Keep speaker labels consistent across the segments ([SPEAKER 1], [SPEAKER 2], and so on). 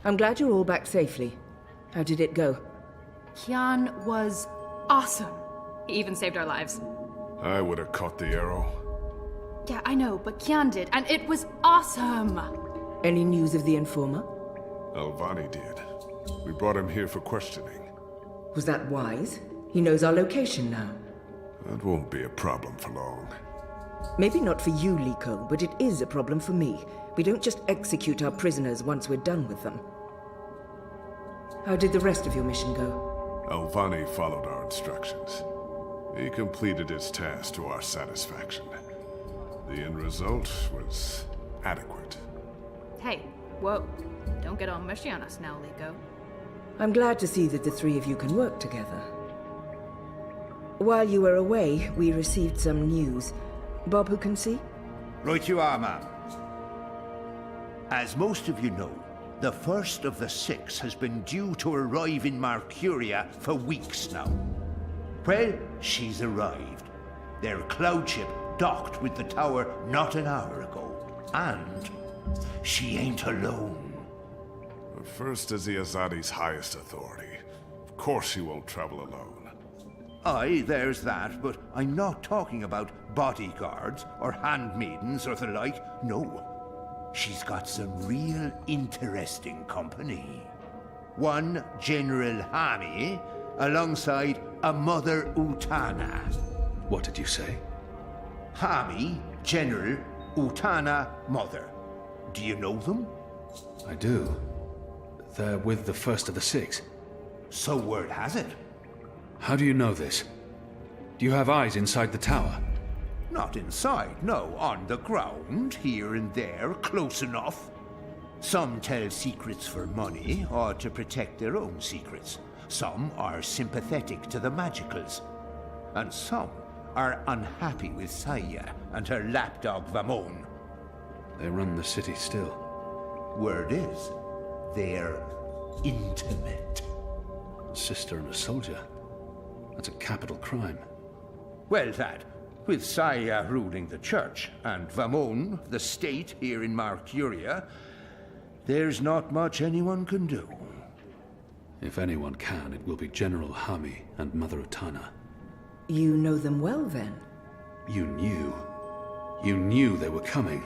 [SPEAKER 1] I'm glad you're all back safely. How did it go?
[SPEAKER 2] Kian was awesome. He even saved our lives.
[SPEAKER 3] I would have caught the arrow.
[SPEAKER 2] Yeah, I know, but Kian did, and it was awesome!
[SPEAKER 1] Any news of the informer?
[SPEAKER 3] Alvani did. We brought him here for questioning.
[SPEAKER 1] Was that wise? He knows our location now.
[SPEAKER 3] That won't be a problem for long.
[SPEAKER 1] Maybe not for you, Liko, but it is a problem for me. We don't just execute our prisoners once we're done with them. How did the rest of your mission go?
[SPEAKER 3] Alvani followed our instructions. He completed his task to our satisfaction. The end result was adequate.
[SPEAKER 2] Hey, whoa. Don't get all mushy on us now, Liko.
[SPEAKER 1] I'm glad to see that the three of you can work together. While you were away, we received some news. Bob, who can see?
[SPEAKER 4] Right you are, ma'am. As most of you know, the first of the 6 has been due to arrive in Mercuria for weeks now. Well, she's arrived. Their cloud ship docked with the tower not an hour ago. And she ain't alone.
[SPEAKER 3] First is the Azadi's highest authority. Of course she won't travel alone.
[SPEAKER 4] Aye, there's that, but I'm not talking about bodyguards or handmaidens or the like. No. She's got some real interesting company. One General Hami, alongside a Mother Utana.
[SPEAKER 5] What did you say?
[SPEAKER 4] Hami, General, Utana, Mother. Do you know them?
[SPEAKER 5] I do. They're with the first of the 6.
[SPEAKER 4] So word has it.
[SPEAKER 5] How do you know this? Do you have eyes inside the tower?
[SPEAKER 4] Not inside, no. On the ground, here and there, close enough. Some tell secrets for money, or to protect their own secrets. Some are sympathetic to the magicals. And some are unhappy with Saya and her lapdog Vamon.
[SPEAKER 5] They run the city still.
[SPEAKER 4] Word is, they're intimate.
[SPEAKER 5] Sister and a soldier. That's a capital crime.
[SPEAKER 4] Well, that, with Saya ruling the church and Vamon, the state here in Mercuria, there's not much anyone can do.
[SPEAKER 5] If anyone can, it will be General Hami and Mother Utana.
[SPEAKER 1] You know them well, then?
[SPEAKER 5] You knew. You knew they were coming.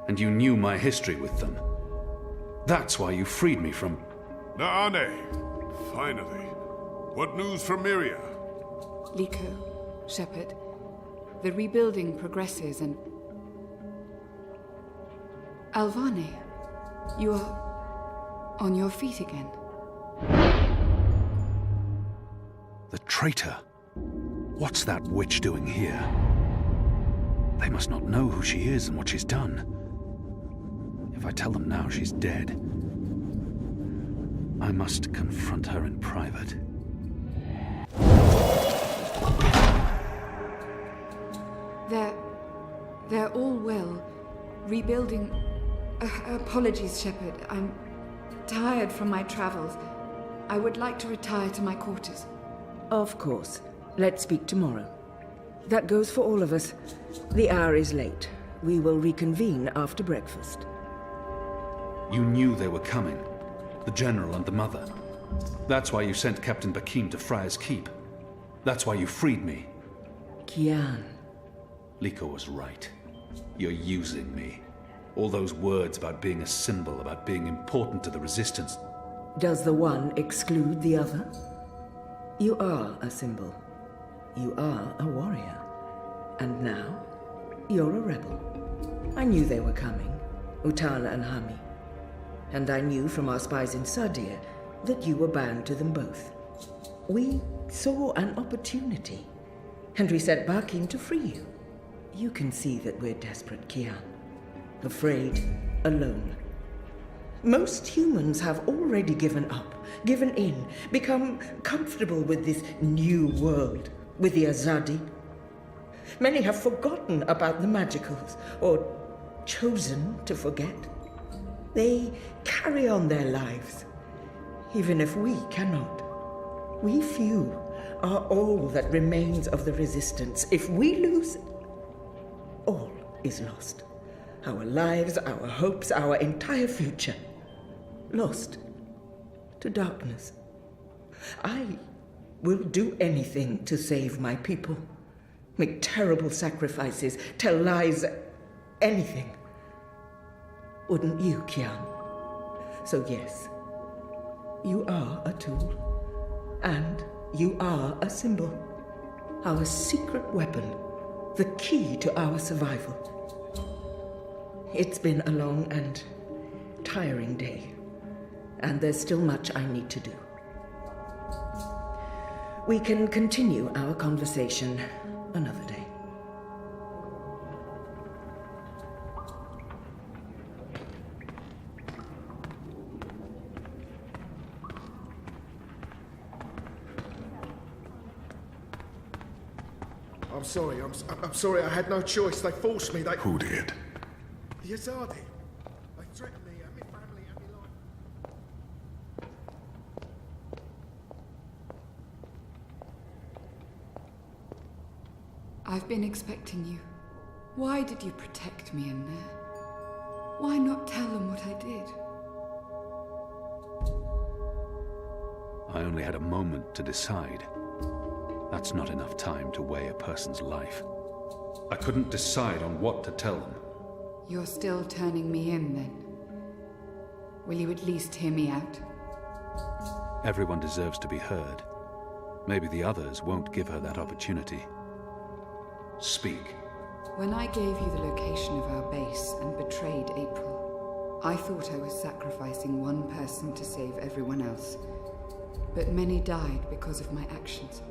[SPEAKER 5] And you knew my history with them. That's why you freed me from...
[SPEAKER 3] Naane! Finally. What news from Myria?
[SPEAKER 6] Liko, Shepard, the rebuilding progresses and... Alvani, you are on your feet again.
[SPEAKER 5] The traitor. What's that witch doing here? They must not know who she is and what she's done. If I tell them now she's dead, I must confront her in private.
[SPEAKER 6] They're all well. Rebuilding... apologies, Shepard. I'm tired from my travels. I would like to retire to my quarters.
[SPEAKER 1] Of course. Let's speak tomorrow. That goes for all of us. The hour is late. We will reconvene after breakfast.
[SPEAKER 5] You knew they were coming. The General and the Mother. That's why you sent Captain Bakim to Friar's Keep. That's why you freed me.
[SPEAKER 1] Kian.
[SPEAKER 5] Liko was right. You're using me. All those words about being a symbol, about being important to the Resistance.
[SPEAKER 1] Does the one exclude the other? You are a symbol. You are a warrior. And now, you're a rebel. I knew they were coming, Utana and Hami. And I knew from our spies in Sardia that you were bound to them both. We saw an opportunity, and we sent Bakim to free you. You can see that we're desperate, Kian. Afraid, alone. Most humans have already given up, given in, become comfortable with this new world, with the Azadi. Many have forgotten about the magicals, or chosen to forget. They carry on their lives, even if we cannot. We few are all that remains of the Resistance. If we lose, all is lost. Our lives, our hopes, our entire future. Lost to darkness. I will do anything to save my people. Make terrible sacrifices, tell lies, anything. Wouldn't you, Kian? So yes, you are a tool, and you are a symbol. Our secret weapon, the key to our survival. It's been a long and tiring day, and there's still much I need to do. We can continue our conversation another day.
[SPEAKER 7] I'm sorry, I'm sorry, I had no choice. They forced me, they...
[SPEAKER 3] Who did?
[SPEAKER 7] The Azadi. They threatened me and my family and my life.
[SPEAKER 6] I've been expecting you. Why did you protect me in there? Why not tell them what I did?
[SPEAKER 5] I only had a moment to decide. That's not enough time to weigh a person's life. I couldn't decide on what to tell them.
[SPEAKER 6] You're still turning me in, then? Will you at least hear me out?
[SPEAKER 5] Everyone deserves to be heard. Maybe the others won't give her that opportunity. Speak.
[SPEAKER 6] When I gave you the location of our base and betrayed April, I thought I was sacrificing one person to save everyone else. But many died because of my actions.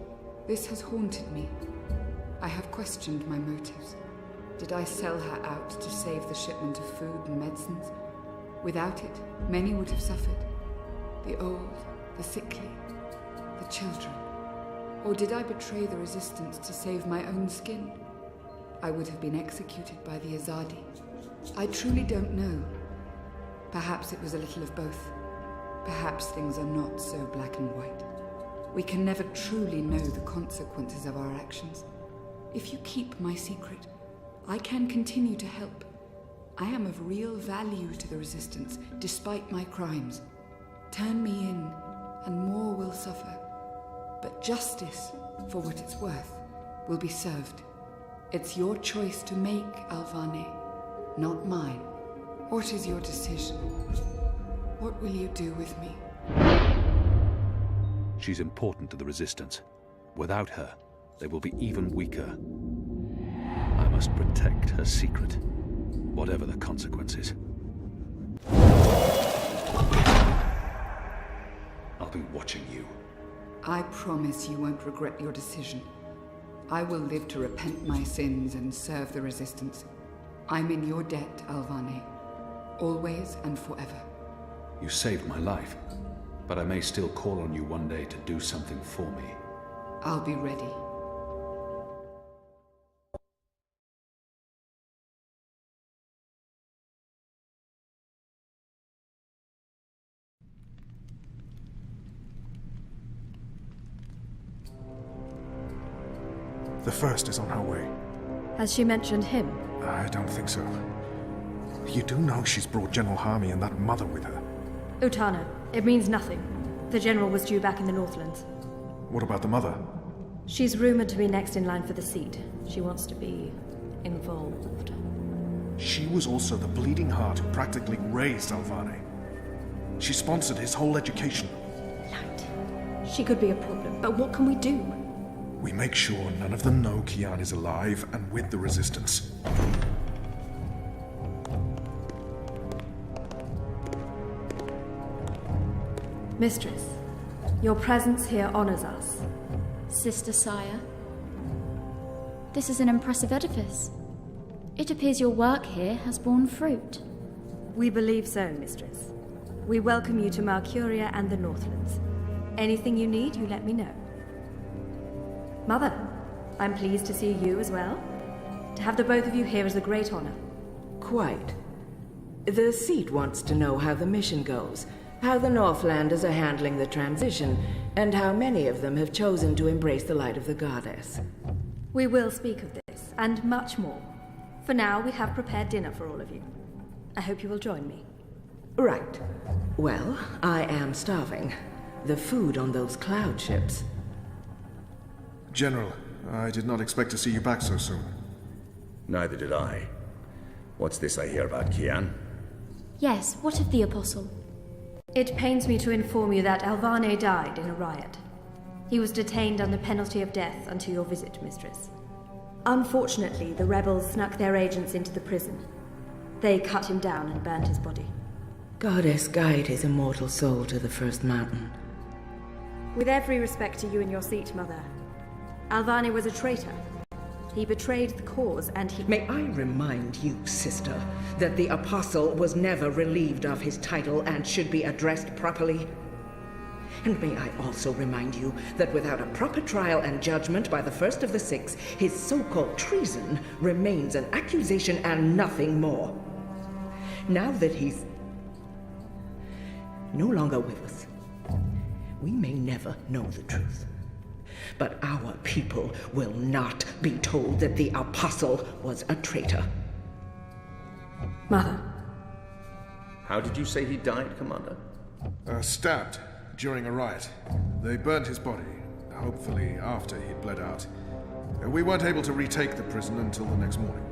[SPEAKER 6] This has haunted me. I have questioned my motives. Did I sell her out to save the shipment of food and medicines? Without it, many would have suffered. The old, the sickly, the children. Or did I betray the resistance to save my own skin? I would have been executed by the Azadi. I truly don't know. Perhaps it was a little of both. Perhaps things are not so black and white. We can never truly know the consequences of our actions. If you keep my secret, I can continue to help. I am of real value to the Resistance, despite my crimes. Turn me in, and more will suffer. But justice, for what it's worth, will be served. It's your choice to make, Alvane, not mine. What is your decision? What will you do with me?
[SPEAKER 5] She's important to the Resistance. Without her, they will be even weaker. I must protect her secret, whatever the consequences. I'll be watching you.
[SPEAKER 6] I promise you won't regret your decision. I will live to repent my sins and serve the Resistance. I'm in your debt, Alvane. Always and forever.
[SPEAKER 5] You saved my life, but I may still call on you one day to do something for me.
[SPEAKER 6] I'll be ready.
[SPEAKER 7] The first is on her way.
[SPEAKER 8] Has she mentioned him?
[SPEAKER 7] I don't think so. You do know she's brought General Harmy and that mother with her.
[SPEAKER 8] Utana, it means nothing. The General was due back in the Northlands.
[SPEAKER 7] What about the mother?
[SPEAKER 8] She's rumored to be next in line for the seat. She wants to be involved.
[SPEAKER 7] She was also the bleeding heart who practically raised Alvane. She sponsored his whole education.
[SPEAKER 8] Light. She could be a problem, but what can we do?
[SPEAKER 7] We make sure none of them know Kian is alive and with the Resistance.
[SPEAKER 8] Mistress, your presence here honors us.
[SPEAKER 9] Sister Sire, this is an impressive edifice. It appears your work here has borne fruit.
[SPEAKER 8] We believe so, Mistress. We welcome you to Malcuria and the Northlands. Anything you need, you let me know. Mother, I'm pleased to see you as well. To have the both of you here is a great honor.
[SPEAKER 1] Quite. The seat wants to know how the mission goes, how the Northlanders are handling the transition, and how many of them have chosen to embrace the light of the Goddess.
[SPEAKER 8] We will speak of this, and much more. For now, we have prepared dinner for all of you. I hope you will join me.
[SPEAKER 1] Right. Well, I am starving. The food on those cloud ships.
[SPEAKER 7] General, I did not expect to see you back so soon.
[SPEAKER 10] Neither did I. What's this I hear about Kian?
[SPEAKER 9] Yes, what of the Apostle?
[SPEAKER 8] It pains me to inform you that Alvane died in a riot. He was detained under penalty of death until your visit, Mistress. Unfortunately, the rebels snuck their agents into the prison. They cut him down and burned his body.
[SPEAKER 1] Goddess, guide his immortal soul to the first mountain.
[SPEAKER 8] With every respect to you and your seat, Mother, Alvane was a traitor. He betrayed the cause and he...
[SPEAKER 1] May I remind you, sister, that the Apostle was never relieved of his title and should be addressed properly? And may I also remind you that without a proper trial and judgment by the first of the six, his so-called treason remains an accusation and nothing more. Now that he's no longer with us, we may never know the truth. But our people will not be told that the Apostle was a traitor.
[SPEAKER 8] Mother.
[SPEAKER 10] How did you say he died, Commander?
[SPEAKER 7] Stabbed during a riot. They burned his body, hopefully after he'd bled out. We weren't able to retake the prison until the next morning.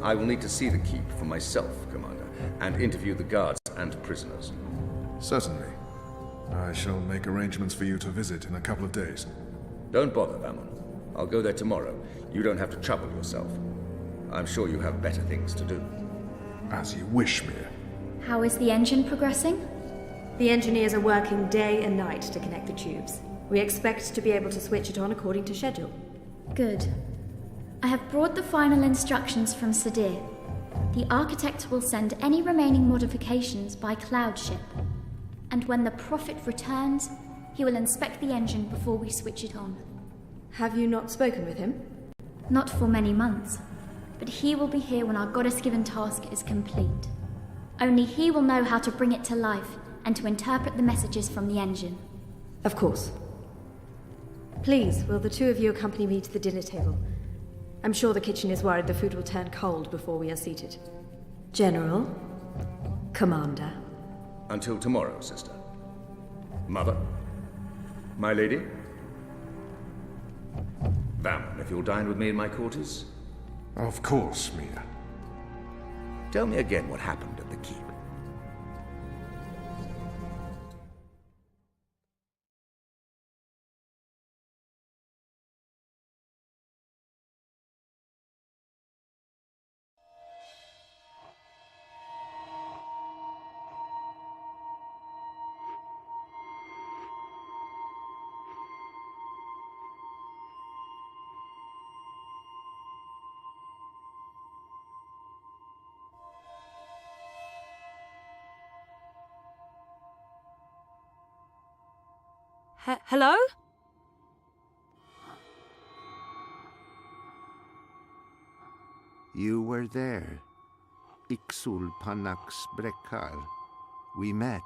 [SPEAKER 10] I will need to see the keep for myself, Commander, and interview the guards and prisoners.
[SPEAKER 7] Certainly. I shall make arrangements for you to visit in a couple of days.
[SPEAKER 10] Don't bother, Vamon. I'll go there tomorrow. You don't have to trouble yourself. I'm sure you have better things to do.
[SPEAKER 7] As you wish, Mir.
[SPEAKER 9] How is the engine progressing?
[SPEAKER 8] The engineers are working day and night to connect the tubes. We expect to be able to switch it on according to schedule.
[SPEAKER 9] Good. I have brought the final instructions from Sadir. The architect will send any remaining modifications by cloud ship. And when the Prophet returns, he will inspect the engine before we switch it on.
[SPEAKER 8] Have you not spoken with him?
[SPEAKER 9] Not for many months, but he will be here when our goddess-given task is complete. Only he will know how to bring it to life and to interpret the messages from the engine.
[SPEAKER 8] Of course. Please, will the two of you accompany me to the dinner table? I'm sure the kitchen is worried the food will turn cold before we are seated. General, Commander.
[SPEAKER 10] Until tomorrow, sister. Mother? My lady? Vamon, if you'll dine with me in my quarters?
[SPEAKER 7] Of course, Mia.
[SPEAKER 10] Tell me again what happened at the keep.
[SPEAKER 8] Hello?
[SPEAKER 4] You were there. Ixul Panax Brekar. We met.